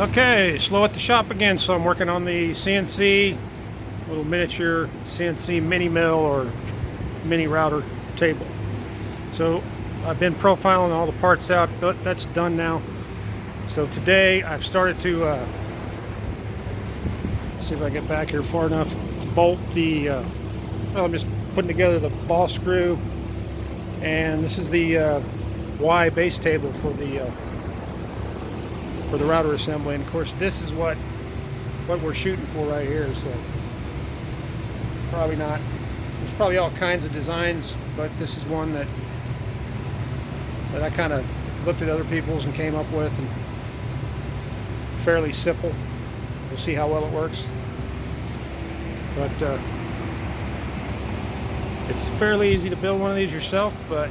Okay, slow at the shop again. So I'm working on the CNC, little miniature CNC mini mill or mini router table. So I've been profiling all the parts out. That's done now. So today I've started to see if I get back here far enough to bolt the. Well, I'm just putting together the ball screw, and this is the Y base table for the router assembly. And of course, this is what we're shooting for right here. So probably not. There's probably all kinds of designs, but this is one that I kind of looked at other people's and came up with, and fairly simple. We'll see how well it works, but it's fairly easy to build one of these yourself, but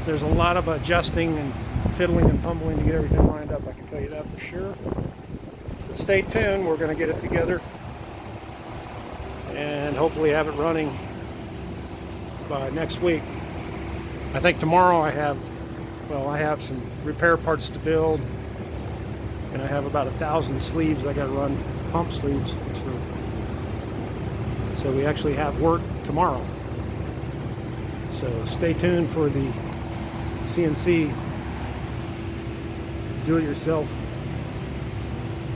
there's a lot of adjusting and fiddling and fumbling to get everything lined up, I can tell you that for sure. But stay tuned, we're going to get it together and hopefully have it running by next week. I think tomorrow I have some repair parts to build, and I have about 1,000 sleeves I got to run, pump sleeves through. So we actually have work tomorrow. So stay tuned for the CNC do-it-yourself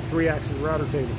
3-axis router table.